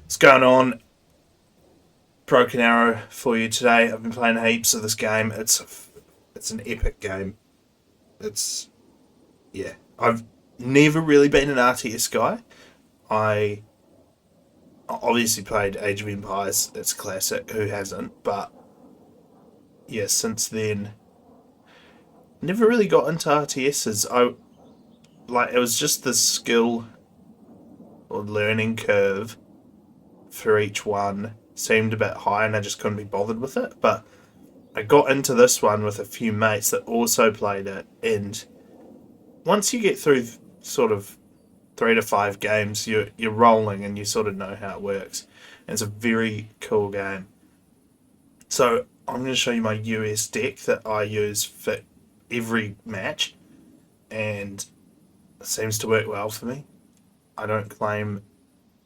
What's going on? Broken Arrow for you today. I've been playing heaps of this game. It's an epic game. It's yeah. I've never really been an RTS guy. I obviously played Age of Empires. It's classic. Who hasn't? But yeah, since then, never really got into RTSs. I like it was just the skill or learning curve for each one seemed a bit high, and I just couldn't be bothered with it. But I got into this one with a few mates that also played it, and once you get through sort of 3 to 5 games, you're rolling and you sort of know how it works. And it's a very cool game. So I'm going to show you my US deck that I use for every match, and it seems to work well for me. I don't claim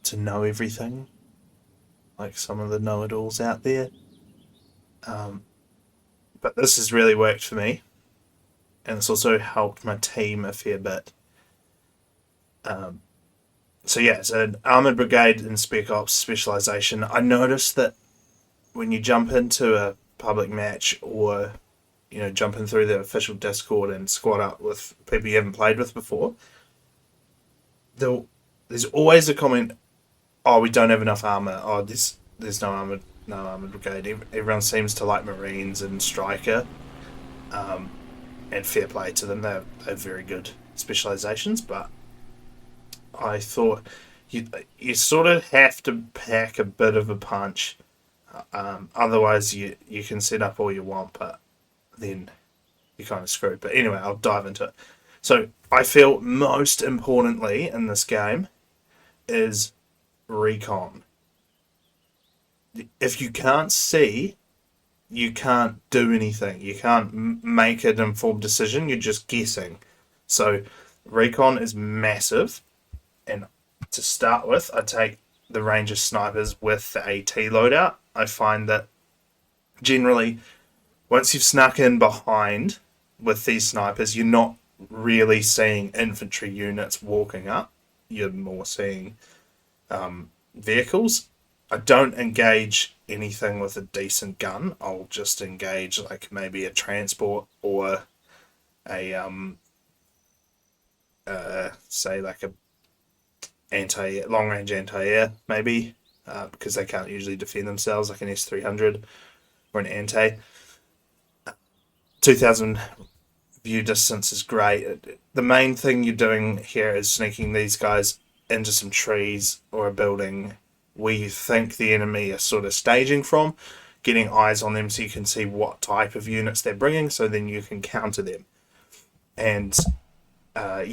to know everything like some of the know-it-alls out there, um, but this has really worked for me, and it's also helped my team a fair bit. Um, so yeah, it's an armored brigade in spec ops specialization. I noticed that when you jump into a public match, or jumping through the official Discord and squad up with people you haven't played with before, there's always a comment, "Oh, we don't have enough armor. Oh, there's no armored brigade." Everyone seems to like Marines and Striker, um, and fair play to them. They're very good specializations, but I thought you sort of have to pack a bit of a punch. Otherwise, you can set up all you want, but then you're kind of screwed. But anyway, I'll dive into it. So I feel most importantly in this game is Recon. If you can't see, you can't do anything. You can't make an informed decision. You're just guessing. So Recon is massive, and to start with, I take the Ranger snipers with the AT loadout. I find that generally, once you've snuck in behind with these snipers, you're not really seeing infantry units walking up. You're more seeing vehicles. I don't engage anything with a decent gun. I'll just engage like maybe a transport or a say like a anti long range anti air maybe, because they can't usually defend themselves like an S-300 or an anti. 2,000 view distance is great. The main thing you're doing here is sneaking these guys into some trees or a building where you think the enemy are sort of staging from, getting eyes on them so you can see what type of units they're bringing, so then you can counter them. And I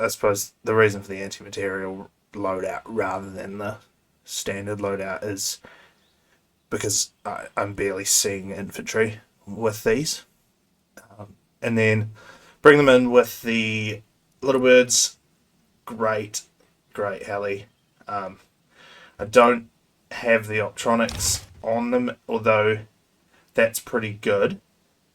suppose the reason for the anti-material loadout rather than the standard loadout is because I'm barely seeing infantry with these. And then bring them in with the little birds. Great heli. I don't have the optronics on them, although that's pretty good.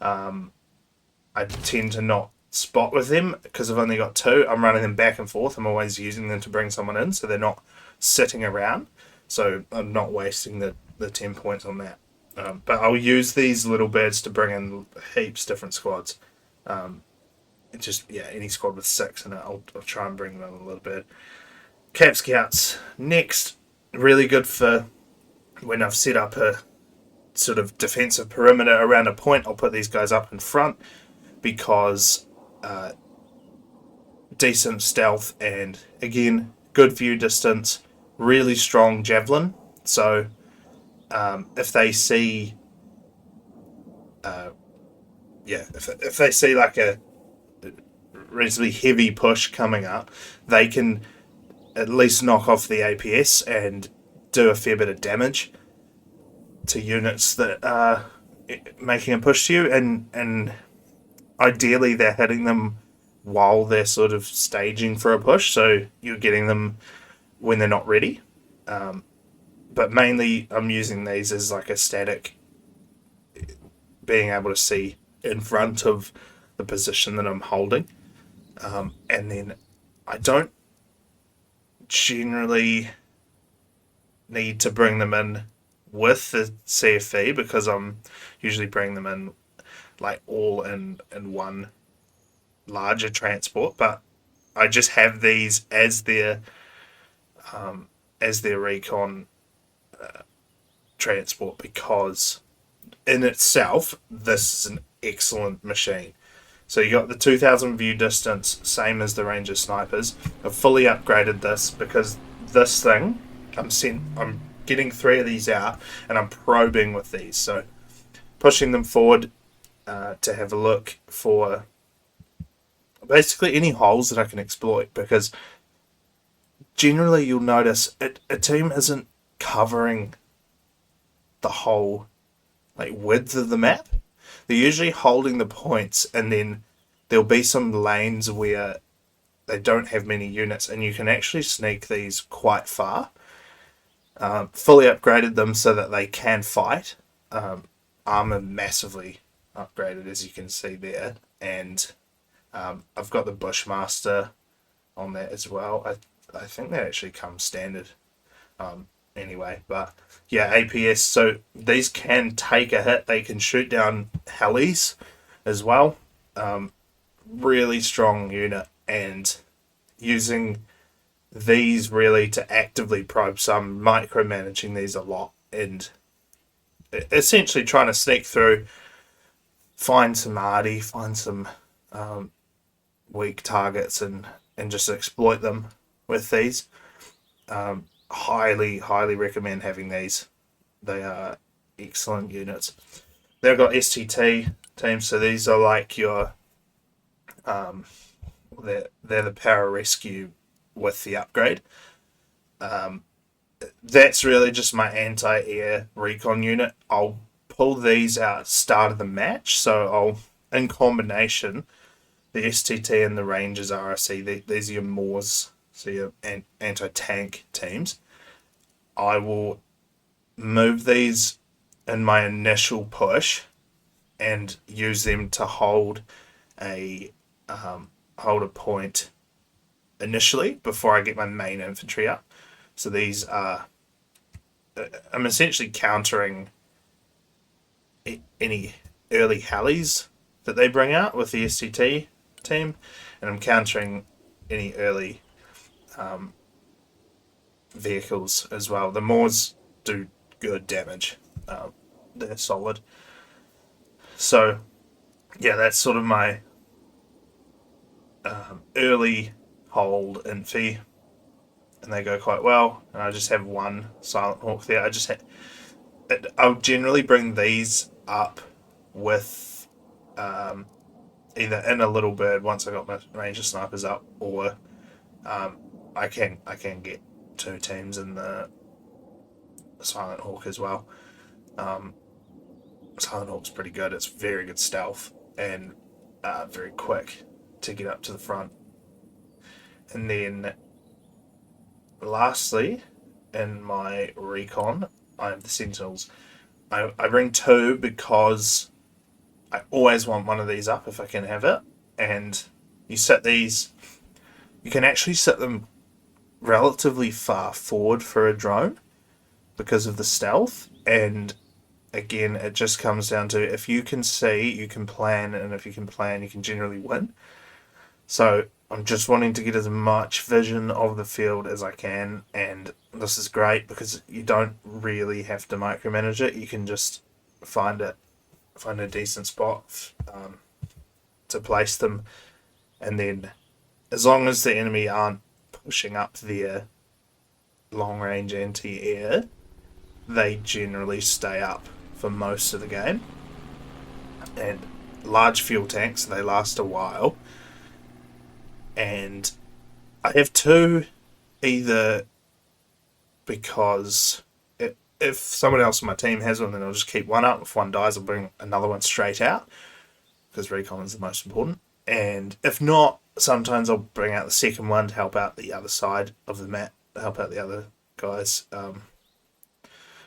I tend to not spot with them because I've only got two. I'm running them back and forth. I'm always using them to bring someone in, so they're not sitting around. So I'm not wasting the 10 points on that. But I'll use these little birds to bring in heaps different squads. Any squad with 6 in it, I'll try and bring them in a little bit. Cap Scouts next, really good for when I've set up a sort of defensive perimeter around a point. I'll put these guys up in front because decent stealth and again good view distance, really strong javelin. So if they see, if they see like a reasonably heavy push coming up, they can at least knock off the APS and do a fair bit of damage to units that are making a push to you, and ideally they're hitting them while they're sort of staging for a push, so you're getting them when they're not ready. But mainly I'm using these as like a static, being able to see in front of the position that I'm holding. And then I don't generally need to bring them in with the CFV because I'm usually bringing them in like all in one larger transport, but I just have these as their recon transport because in itself this is an excellent machine. So you got the 2000 view distance, same as the Ranger snipers. I've fully upgraded this because this thing, I'm getting 3 of these out, and I'm probing with these. So pushing them forward to have a look for basically any holes that I can exploit. Because generally, you'll notice a team isn't covering the whole like width of the map. They're usually holding the points, and then there'll be some lanes where they don't have many units, and you can actually sneak these quite far. Fully upgraded them so that they can fight. Armor massively upgraded, as you can see there, and I've got the Bushmaster on that as well. I think that actually comes standard. Anyway, but yeah, APS. So these can take a hit. They can shoot down helis as well. Really strong unit, and using these really to actively probe. So I'm micromanaging these a lot and essentially trying to sneak through, find some arty, find some weak targets, and just exploit them with these. Highly recommend having these. They are excellent units. They've got STT teams, so these are like your they're the pararescue with the upgrade. That's really just my anti-air recon unit. I'll pull these out at the start of the match, so I'll, in combination, the STT and the Rangers RRC, these are your Moors, so your anti-tank teams. I will move these in my initial push and use them to hold a point initially before I get my main infantry up. So these are, I'm essentially countering any early helis that they bring out with the STT team, and I'm countering any early vehicles as well. The Moors do good damage. They're solid. So yeah, that's sort of my early hold infy, and they go quite well. And I just have one Silent Hawk there. I'll generally bring these up with either in a little bird once I got my Ranger snipers up, or I can get 2 teams in the Silent Hawk as well. Silent Hawk's pretty good. It's very good stealth and very quick to get up to the front. And then lastly, in my recon, I have the Sentinels. I bring 2 because I always want one of these up if I can have it. And you set these, you can actually set them relatively far forward for a drone because of the stealth. And again, it just comes down to if you can see, you can plan, and if you can plan, you can generally win. So I'm just wanting to get as much vision of the field as I can, and this is great because you don't really have to micromanage it. You can just find a decent spot to place them, and then as long as the enemy aren't pushing up their long range anti-air, they generally stay up for most of the game. And large fuel tanks, they last a while. And I have 2 either because if someone else on my team has one, then I'll just keep one up. If one dies, I'll bring another one straight out because recon is the most important. And if not, sometimes I'll bring out the second one to help out the other side of the map, to help out the other guys,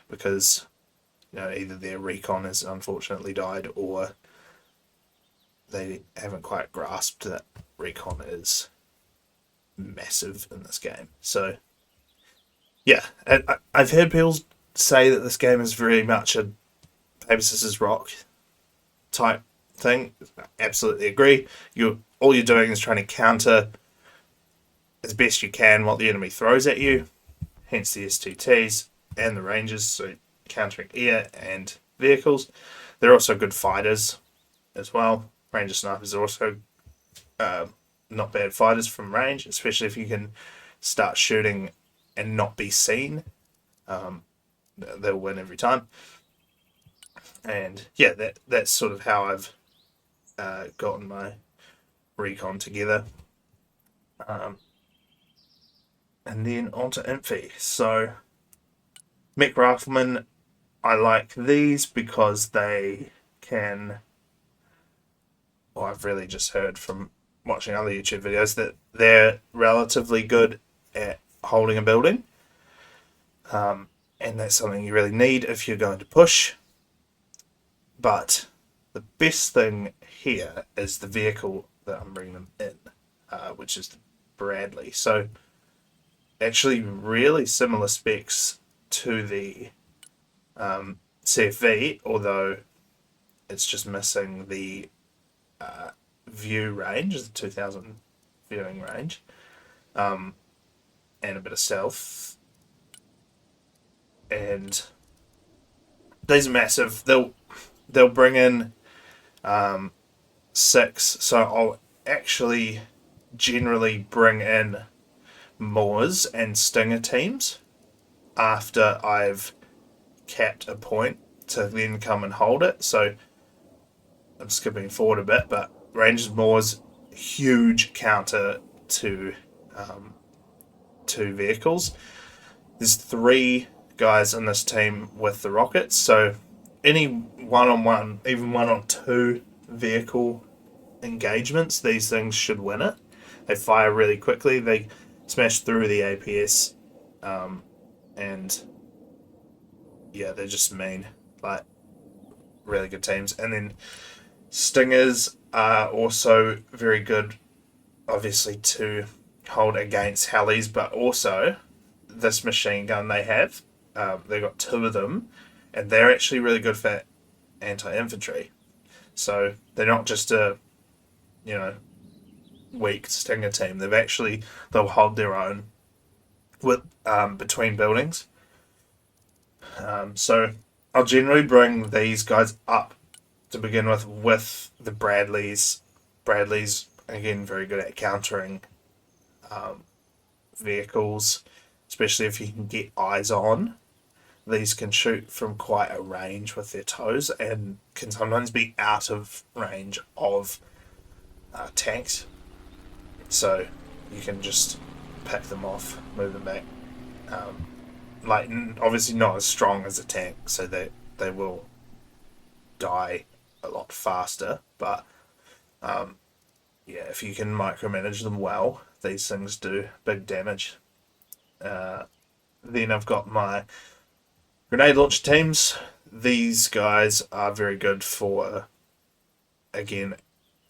because either their recon has unfortunately died, or they haven't quite grasped that recon is massive in this game. So Yeah, I've heard people say that this game is very much a paper scissors rock type thing. Absolutely agree. You all you're doing is trying to counter as best you can what the enemy throws at you. Hence the STTs and the Rangers, so countering air and vehicles. They're also good fighters as well. Ranger snipers are also uh, not bad fighters from range, especially if you can start shooting and not be seen. Um, they'll win every time. And yeah, that's sort of how I've gotten my recon together. Um, and then onto Infy. So Mech Rifleman, I like these because they can. Well, I've really just heard from watching other YouTube videos that they're relatively good at holding a building. And that's something you really need if you're going to push. But the best thing here is the vehicle that I'm bringing them in, which is the Bradley. So actually, really similar specs to the CFV, although it's just missing the view range, the 2000 viewing range, and a bit of stealth. And these are massive. They'll bring in six. So I'll actually generally bring in Moors and Stinger teams after I've capped a point to then come and hold it. So I'm skipping forward a bit, but Rangers Moors, huge counter to two vehicles. There's three guys in this team with the rockets, so any one on one, even one on two vehicle engagements, these things should win it. They fire really quickly, they smash through the APS, and yeah, they're just mean. Like, really good teams. And then Stingers are also very good, obviously, to hold against helis, but also this machine gun they have. They've got two of them, and they're actually really good for anti-infantry. So they're not just a, you know, weak Stinger team. They'll hold their own with between buildings. So I'll generally bring these guys up to begin with the Bradleys. Bradleys again very good at countering vehicles, especially if you can get eyes on. These can shoot from quite a range with their toes and can sometimes be out of range of tanks. So you can just pick them off, move them back. Like obviously not as strong as a tank, so they will die a lot faster. But yeah, if you can micromanage them well, these things do big damage. Then I've got my grenade launcher teams. These guys are very good for, again,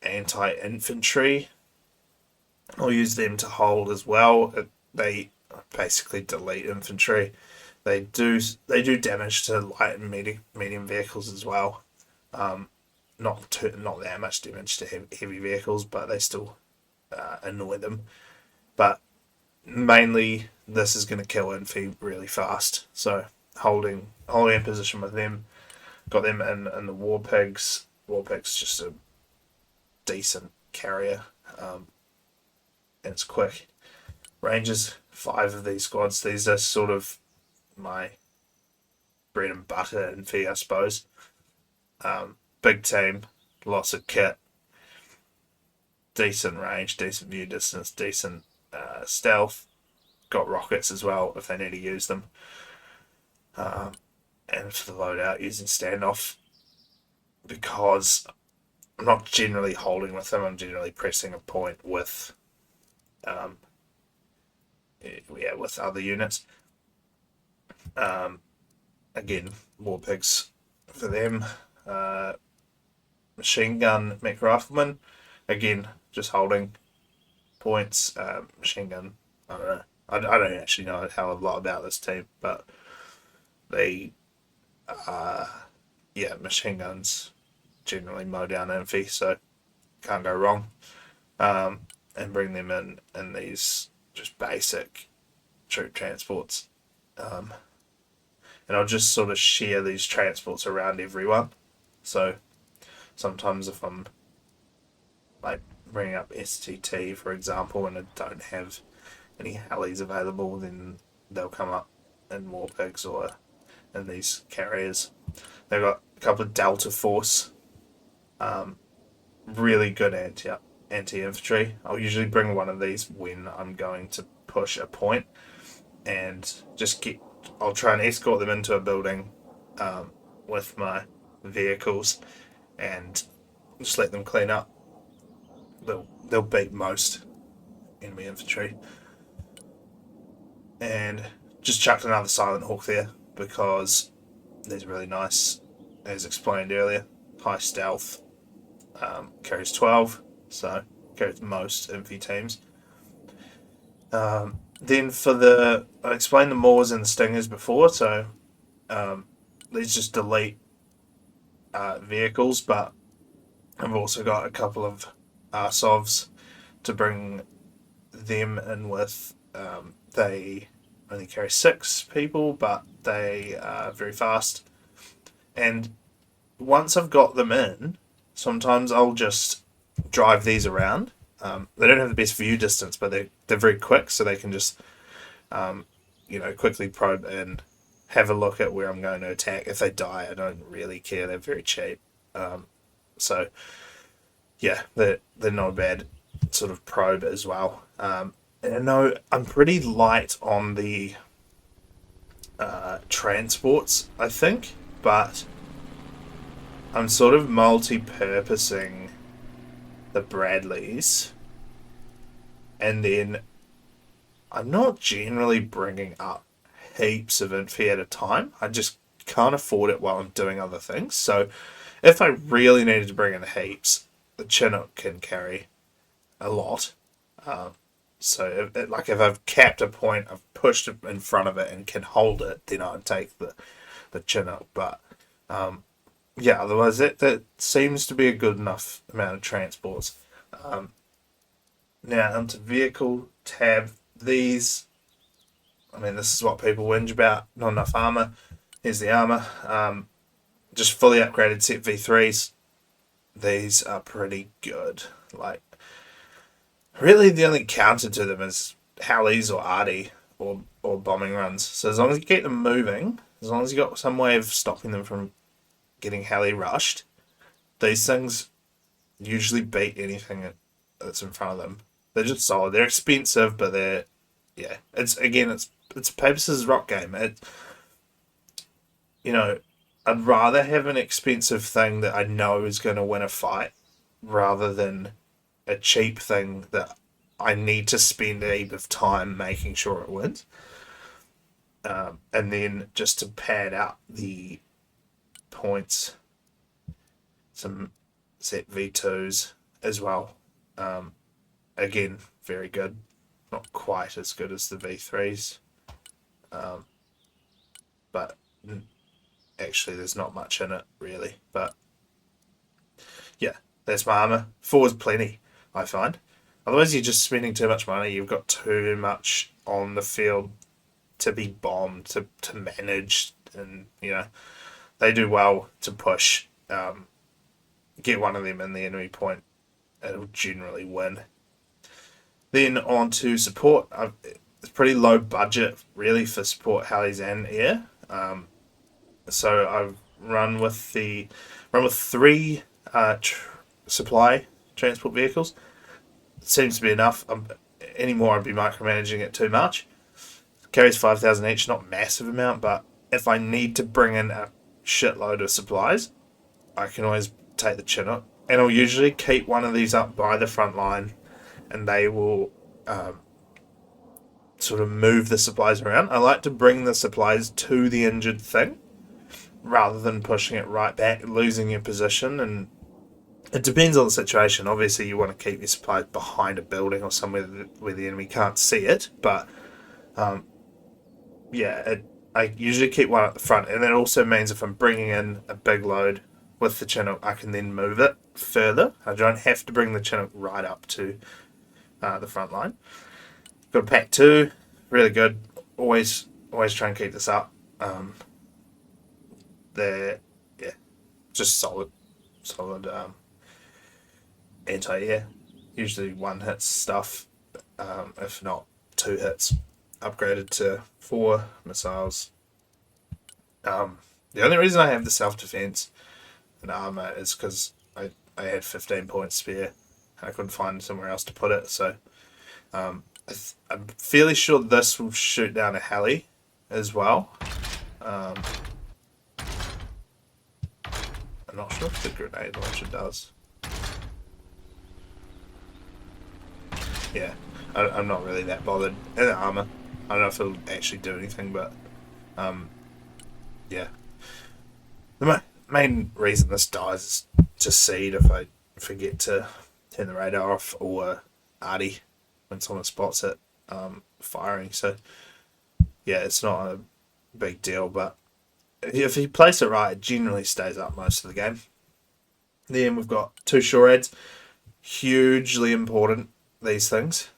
anti-infantry. I'll use them to hold as well. They basically delete infantry. They do damage to light and medium vehicles as well. Not that much damage to heavy vehicles, but they still annoy them. But mainly, this is going to kill Infy really fast. So holding in position with them, got them in the War Pigs. War Pigs just a decent carrier, and it's quick. Rangers, 5 of these squads. These are sort of my bread and butter in Fee, I suppose. Big team, lots of kit, decent range, decent view distance, decent stealth. Got rockets as well if they need to use them. And for the loadout, using standoff because I'm not generally holding with them. I'm generally pressing a point with, with other units. Again, war pigs for them. Machine gun mech rifleman. Again, just holding points. Machine gun. I don't know. I don't actually know a hell of a lot about this team, but they, yeah, machine guns generally mow down Infi, so can't go wrong. And bring them in these just basic troop transports. And I'll just sort of share these transports around everyone. So sometimes if I'm like bringing up STT, for example, and I don't have any helis available, then they'll come up in Warpigs or in these carriers. They've got a couple of Delta Force, really good anti infantry. I'll usually bring one of these when I'm going to push a point, and I'll try and escort them into a building with my vehicles, and just let them clean up. They'll beat most enemy infantry, and just chucked another Silent Hawk there because these are really nice, as explained earlier. High stealth, carries 12, so carries most infi teams. Then I explained the Moors and the Stingers before, so these just delete vehicles, but I've also got a couple of Arsovs to bring them in with. They only carry 6 people, but they are very fast. And once I've got them in, sometimes I'll just drive these around. They don't have the best view distance, but they're very quick, so they can just quickly probe and have a look at where I'm going to attack. If they die, I don't really care. They're very cheap. So yeah, they're not a bad sort of probe as well. And I know I'm pretty light on the transports, I think, but I'm sort of multi-purposing the Bradleys, and then I'm not generally bringing up heaps of infi at a time. I just can't afford it while I'm doing other things. So if I really needed to bring in heaps, the Chinook can carry a lot. So if I've capped a point, I've pushed it in front of it and can hold it, then I'd take the Chinook. But yeah, otherwise that seems to be a good enough amount of transports. Now onto vehicle tab. This is what people whinge about. Not enough armor. Here's the armor. Just fully upgraded set V3s. These are pretty good. Like, really the only counter to them is Halleys or Arty or bombing runs. So as long as you keep them moving, as long as you got some way of stopping them from getting Halley rushed, these things usually beat anything that's in front of them. They're just solid. They're expensive, but it's a paper scissors rock game. I'd rather have an expensive thing that I know is going to win a fight rather than a cheap thing that I need to spend a heap of time making sure it wins. And then just to pad out the points, some set V2s as well. Again, very good. Not quite as good as the V3s. But actually there's not much in it, really. But yeah, that's my armour. 4 is plenty, I find. Otherwise you're just spending too much money. You've got too much on the field to be bombed, to manage. And, they do well to push. Get one of them in the enemy point. It'll generally win. Then on to support. It's pretty low budget, really, for support Halleys and air. So I've run with 3 supply transport vehicles. It seems to be enough. Any more, I'd be micromanaging it too much. Carries 5,000 each, not massive amount, but if I need to bring in a shitload of supplies, I can always take the Chinook, and I'll usually keep one of these up by the front line, and they will sort of move the supplies around. I like to bring the supplies to the injured thing rather than pushing it right back, losing your position. And it depends on the situation. Obviously, you want to keep your supplies behind a building or somewhere where the enemy can't see it, but I usually keep one at the front, and that also means if I'm bringing in a big load with the Chinook, I can then move it further. I don't have to bring the Chinook right up to the front line. Got a pack 2, really good. Always try and keep this up. They're yeah, just solid anti-air. Usually one hits stuff, if not 2 hits. Upgraded to 4 missiles. The only reason I have the self-defense and armor is because I had 15 points spare. I couldn't find somewhere else to put it, so I'm fairly sure this will shoot down a heli as well. I'm not sure if the grenade launcher does. Yeah, I'm not really that bothered. And the armor, I don't know if it'll actually do anything, but yeah. The main reason this dies is to seed if I forget to turn the radar off, or arty when someone spots it firing. So yeah, it's not a big deal, but if you place it right, it generally stays up most of the game. Then we've got 2 SURADs. Hugely important, these things,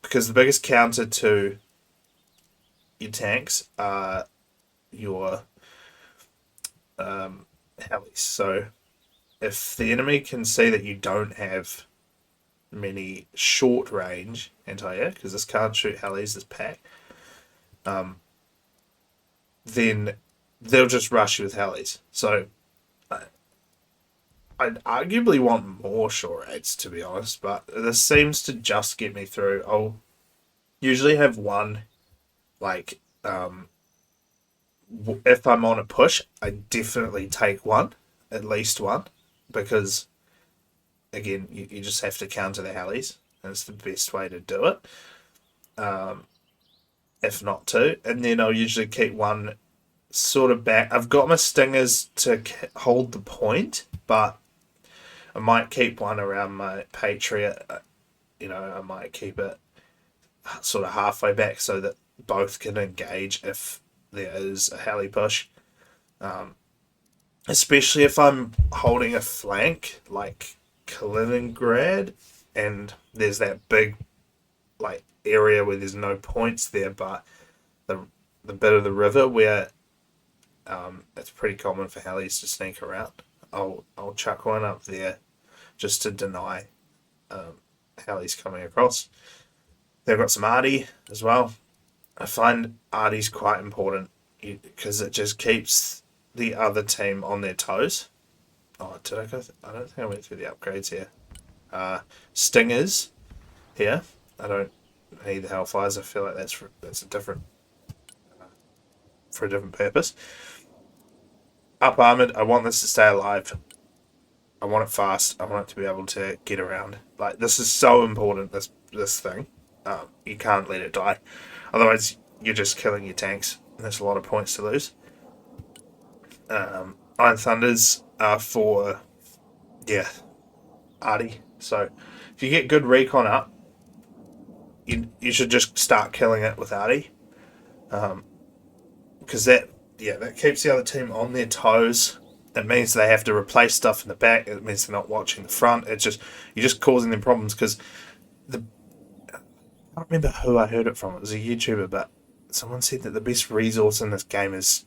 because the biggest counter to your tanks are your helis. So if the enemy can see that you don't have many short range anti-air, because this can't shoot helis, this pack, then they'll just rush you with helis. So I'd arguably want more SURADs, to be honest, but this seems to just get me through. I'll usually have one, like, if I'm on a push, I definitely take one, at least one, because, again, you just have to counter the helis, and it's the best way to do it, if not 2. And then I'll usually keep one sort of back. I've got my stingers to hold the point, but I might keep one around my Patriot. I might keep it sort of halfway back so that both can engage if there is a heli push. Especially if I'm holding a flank like Kaliningrad, and there's that big area where there's no points there, but the bit of the river where it's pretty common for helis to sneak around. I'll chuck one up there just to deny helis coming across. They've got some arty as well. I find arty's quite important because it just keeps the other team on their toes. Oh, did I go? I don't think I went through the upgrades here. Stingers here. I don't need the Hellfires. I feel like that's a different for a different purpose. Up armored. I want this to stay alive. I want it fast. I want it to be able to get around. Like, this is so important. This thing. You can't let it die. Otherwise, you're just killing your tanks. And there's a lot of points to lose. Iron Thunders are for arty. So if you get good recon up, you should just start killing it with arty. Because that keeps the other team on their toes. It means they have to replace stuff in the back. It means they're not watching the front. You're just causing them problems because I don't remember who I heard it from. It was a YouTuber, but someone said that the best resource in this game is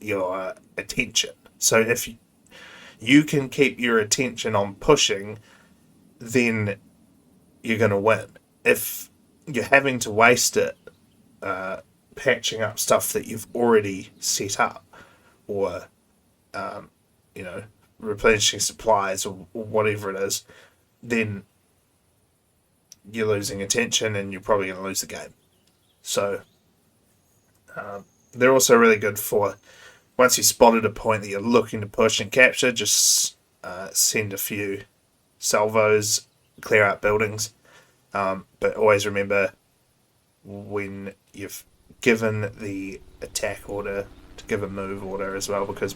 your attention. So if you can keep your attention on pushing, then you're going to win. If you're having to waste it patching up stuff that you've already set up, or replenishing supplies, or whatever it is, then you're losing attention and you're probably going to lose the game. So they're also really good for, once you spotted a point that you're looking to push and capture, just send a few salvos, clear out buildings. But always remember, when you've given the attack order, to give a move order as well, because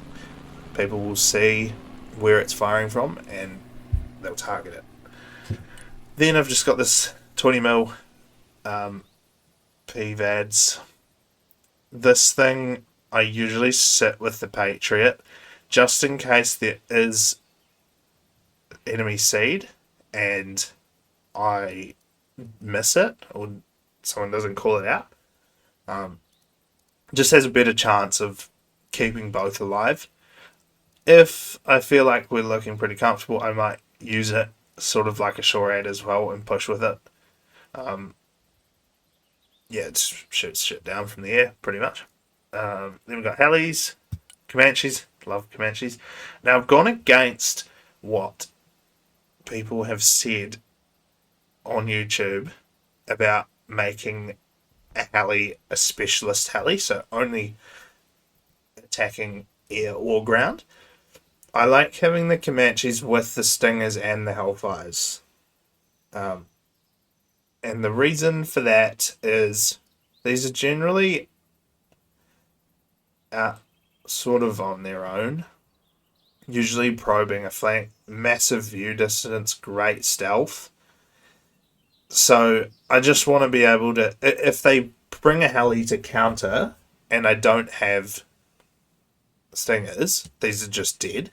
people will see where it's firing from and they'll target it. Then I've just got this 20mm PVADs. This thing, I usually sit with the Patriot just in case there is enemy seed and I miss it or someone doesn't call it out. Just has a better chance of keeping both alive. If I feel like we're looking pretty comfortable, I might use it sort of like a shorad as well and push with it. Yeah, it shoots shit down from the air, pretty much. Then we've got helis, Comanches. Love Comanches. Now, I've gone against what people have said on YouTube about making a heli a specialist heli, so only attacking air or ground. I like having the Comanches with the Stingers and the Hellfires. And the reason for that is these are generally out sort of on their own, usually probing a flank, massive view distance, great stealth. So I just want to be able to, if they bring a heli to counter and I don't have Stingers, these are just dead.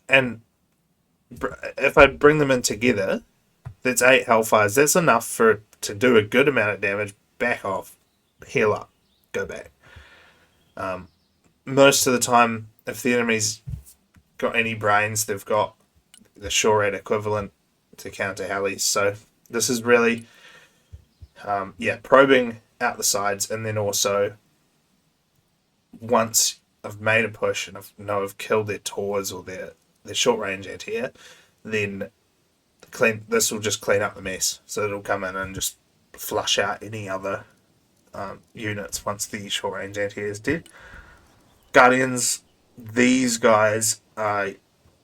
And if I bring them in together, that's 8 Hellfires. That's enough for it to do a good amount of damage. Back off, heal up, go back. Most of the time, if the enemy's got any brains, they've got the shorad equivalent to counter helis. So this is really, probing out the sides, and then also once I've made a push and I've killed their Tors or their short range anti-air, then this will just clean up the mess. So it'll come in and just flush out any other units once the short range anti-air is dead. Guardians, these guys are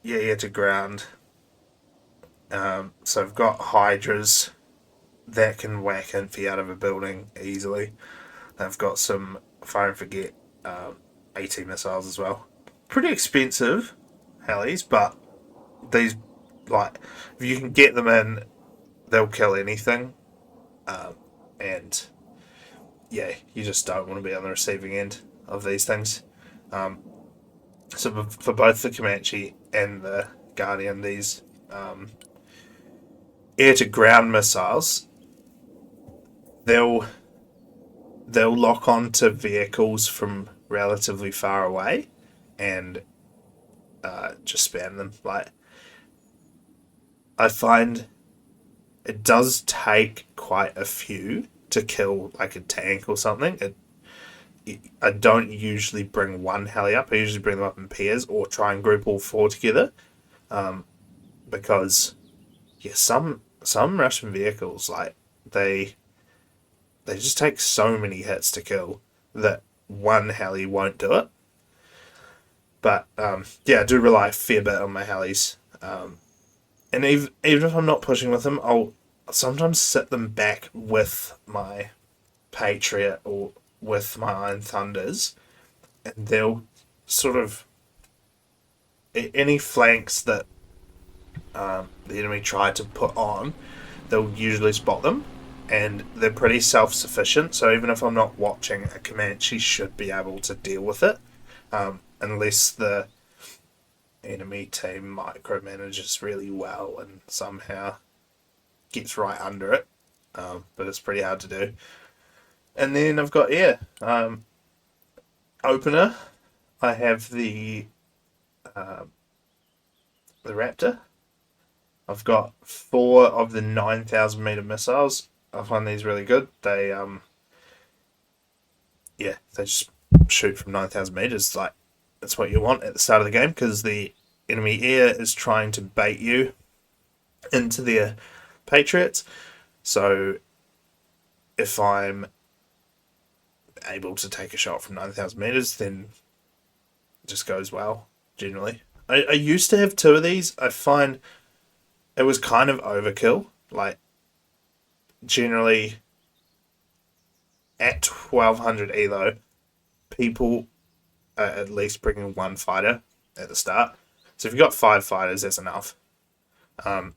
air to ground. So I've got Hydras that can whack Infy out of a building easily. I've got some fire and forget AT missiles as well. Pretty expensive helis, but these, like, if you can get them in, they'll kill anything. And yeah, you just don't want to be on the receiving end of these things. So for both the Comanche and the Guardian, these air to ground missiles, they'll lock onto vehicles from relatively far away and just spam them. Like, I find it does take quite a few to kill like a tank or something. I don't usually bring one heli up. I usually bring them up in pairs or try and group all 4 together, because some Russian vehicles, like, they just take so many hits to kill that one heli won't do it. But I do rely a fair bit on my helis. And even if I'm not pushing with them, I'll sometimes sit them back with my Patriot or with my Iron Thunders, and they'll sort of, any flanks that the enemy try to put on, they'll usually spot them, and they're pretty self-sufficient. So even if I'm not watching, a Comanche should be able to deal with it, unless the enemy team micromanages really well and somehow gets right under it, but it's pretty hard to do. And then I've got opener. I have the Raptor. I've got 4 of the 9,000 meter missiles. I find these really good. They they just shoot from 9,000 meters. Like, that's what you want at the start of the game, because the enemy air is trying to bait you into their Patriots. So if I'm able to take a shot from 9,000 meters, then it just goes well, generally. I used to have 2 of these. I find it was kind of overkill. Like, generally at 1200 elo, people are at least bringing 1 fighter at the start. So if you've got 5 fighters, that's enough. Then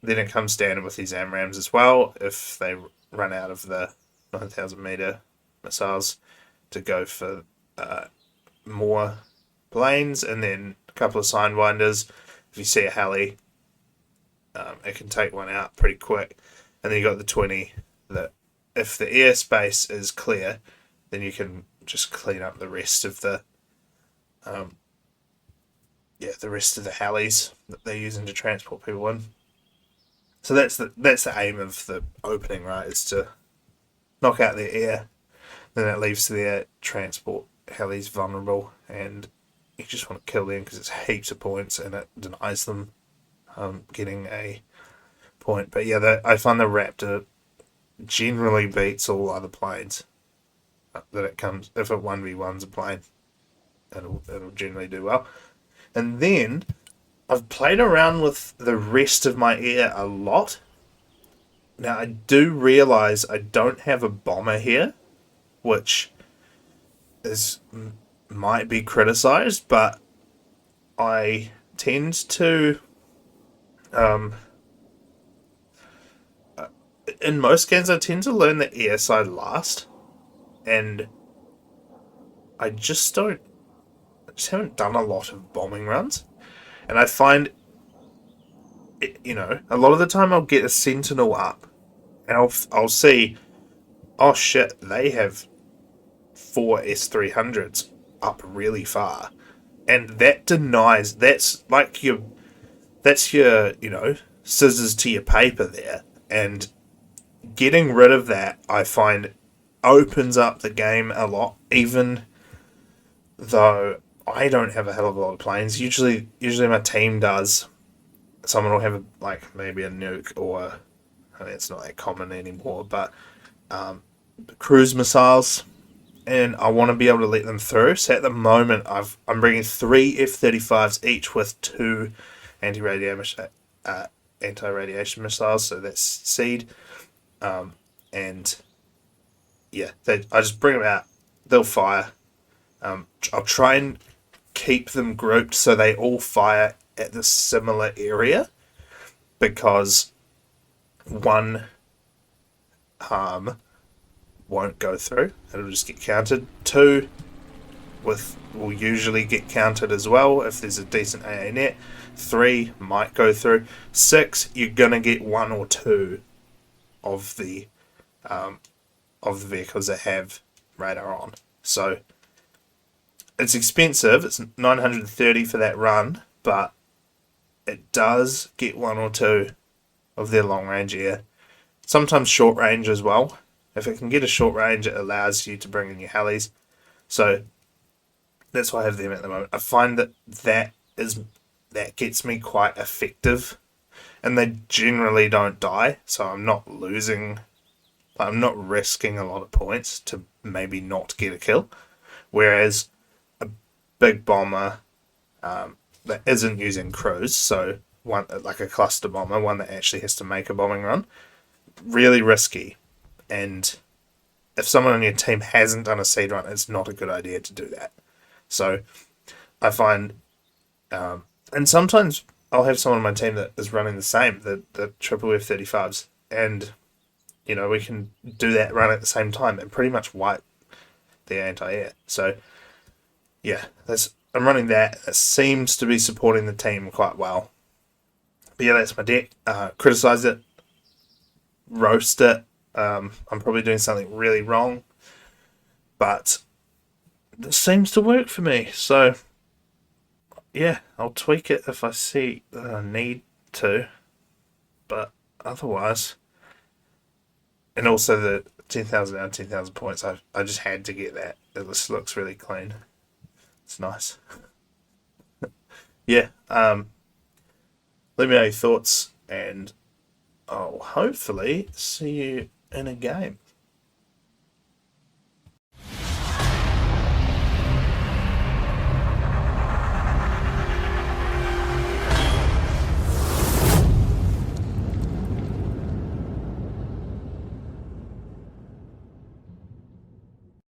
it comes down with these AMRAMs as well. If they run out of the 9,000 meter missiles to go for more planes, and then a couple of Sidewinders. If you see a heli, it can take one out pretty quick. And then you got the 20 that if the airspace is clear, then you can just clean up the rest of the the rest of the helis that they're using to transport people in. So that's the aim of the opening, right? Is to knock out their air, then it leaves their transport helis vulnerable, and you just want to kill them because it's heaps of points and it denies them getting a point. But yeah, I find the Raptor generally beats all other planes that it comes. If it 1v1's a plane, it'll generally do well. And then I've played around with the rest of my air a lot. Now I do realise I don't have a bomber here, which might be criticised, but I tend to in most games I tend to learn the air side last, and I just haven't done a lot of bombing runs, and I find a lot of the time I'll get a Sentinel up, and I'll see, oh shit, they have 4 S300s up really far, and that denies that's your scissors to your paper there, and getting rid of that I find opens up the game a lot, even though I don't have a hell of a lot of planes. Usually my team does. Someone will have maybe a nuke, or it's not that common anymore, but cruise missiles, and I want to be able to let them through. So at the moment, I'm bringing 3 F-35s each with 2 anti-radiation missiles. So that's SEED, and yeah, I just bring them out. They'll fire. I'll try and keep them grouped so they all fire at the similar area, because one harm won't go through. It'll just get counted. 2 will usually get counted as well if there's a decent AA net. 3 might go through. 6, you're gonna get 1 or 2 of the vehicles that have radar on. So it's expensive. It's 930 for that run, but it does get 1 or 2 of their long range air. Sometimes short range as well. If it can get a short range, it allows you to bring in your helis. So that's why I have them at the moment. I find that gets me quite effective, and they generally don't die. So I'm not risking a lot of points to maybe not get a kill. Whereas a big bomber that isn't using cruise, so one like a cluster bomber, one that actually has to make a bombing run, really risky. And if someone on your team hasn't done a seed run, it's not a good idea to do that. So I find, and sometimes I'll have someone on my team that is running the same, the triple F-35s, and we can do that run at the same time and pretty much wipe the anti-air. So yeah, I'm running that. It seems to be supporting the team quite well. But yeah, that's my deck. Criticize it, roast it. I'm probably doing something really wrong, but this seems to work for me. So yeah, I'll tweak it if I see that I need to, but otherwise, and also the 10,000 out of 10,000 points, I just had to get that. It looks really clean. It's nice. Yeah. Let me know your thoughts, and I'll hopefully see you in a game.